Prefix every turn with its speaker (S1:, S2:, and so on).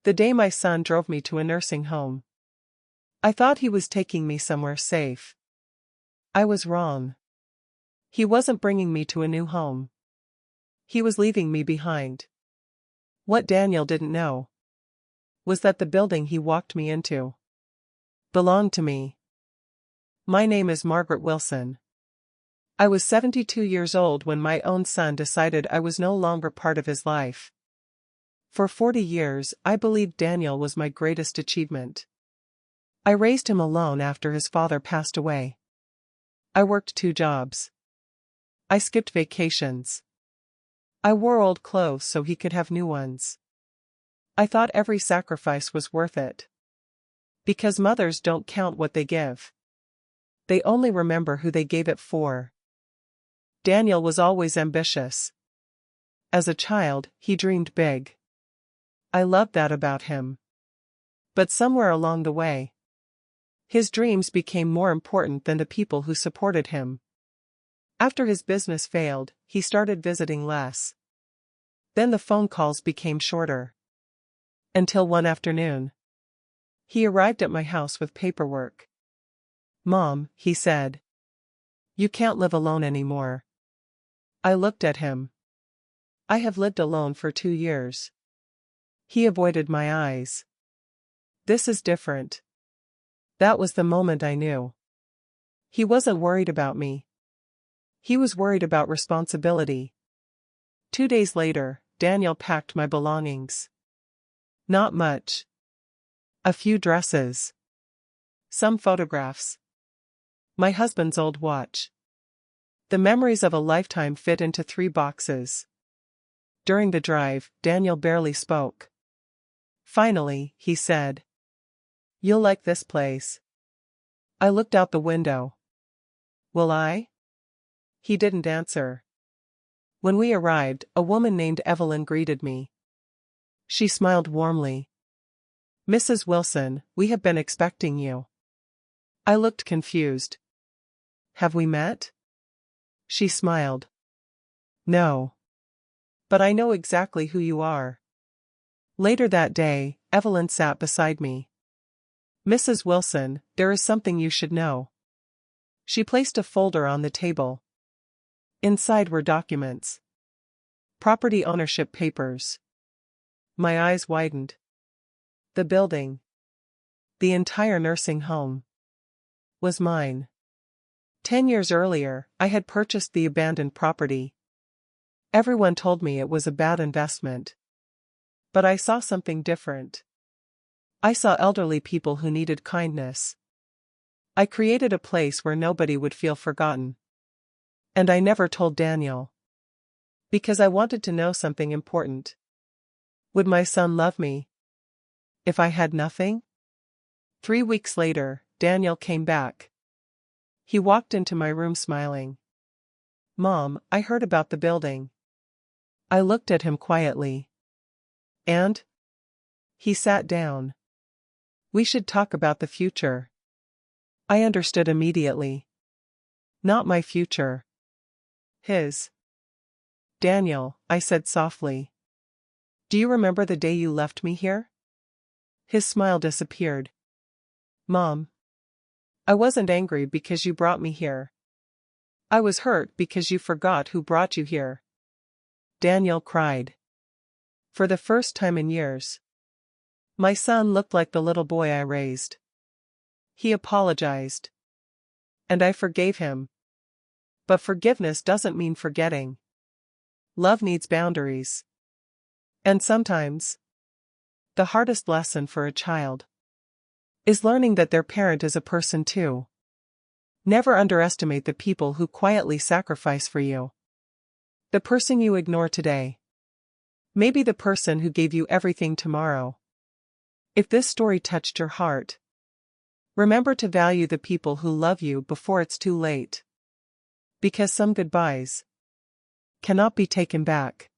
S1: The day my son drove me to a nursing home. I thought he was taking me somewhere safe. I was wrong. He wasn't bringing me to a new home. He was leaving me behind. What Daniel didn't know was that the building he walked me into belonged to me. My name is Margaret Wilson. I was 72 years old when my own son decided I was no longer part of his life. For 40 years, I believed Daniel was my greatest achievement. I raised him alone after his father passed away. I worked 2 jobs. I skipped vacations. I wore old clothes so he could have new ones. I thought every sacrifice was worth it. Because mothers don't count what they give. They only remember who they gave it for. Daniel was always ambitious. As a child, he dreamed big. I loved that about him. But somewhere along the way, his dreams became more important than the people who supported him. After his business failed, he started visiting less. Then the phone calls became shorter. Until one afternoon, he arrived at my house with paperwork. "Mom," he said, "you can't live alone anymore." I looked at him. I have lived alone for 2 years. He avoided my eyes. This is different. That was the moment I knew. He wasn't worried about me. He was worried about responsibility. 2 days later, Daniel packed my belongings. Not much. A few dresses. Some photographs. My husband's old watch. The memories of a lifetime fit into 3 boxes. During the drive, Daniel barely spoke. Finally, he said, "You'll like this place." I looked out the window. "Will I?" He didn't answer. When we arrived, a woman named Evelyn greeted me. She smiled warmly. "Mrs. Wilson, we have been expecting you." I looked confused. "Have we met?" She smiled. "No. But I know exactly who you are." Later that day, Evelyn sat beside me. "Mrs. Wilson, there is something you should know." She placed a folder on the table. Inside were documents. Property ownership papers. My eyes widened. The building, the entire nursing home, was mine. 10 years earlier, I had purchased the abandoned property. Everyone told me it was a bad investment. But I saw something different. I saw elderly people who needed kindness. I created a place where nobody would feel forgotten. And I never told Daniel. Because I wanted to know something important. Would my son love me if I had nothing? 3 weeks later, Daniel came back. He walked into my room smiling. "Mom, I heard about the building." I looked at him quietly. "And?" He sat down. "We should talk about the future." I understood immediately. Not my future. His. "Daniel," I said softly. "Do you remember the day you left me here?" His smile disappeared. "Mom, I wasn't angry because you brought me here. I was hurt because you forgot who brought you here." Daniel cried. For the first time in years, my son looked like the little boy I raised. He apologized. And I forgave him. But forgiveness doesn't mean forgetting. Love needs boundaries. And sometimes, the hardest lesson for a child is learning that their parent is a person too. Never underestimate the people who quietly sacrifice for you. The person you ignore today may be the person who gave you everything tomorrow. If this story touched your heart, remember to value the people who love you before it's too late. Because some goodbyes cannot be taken back.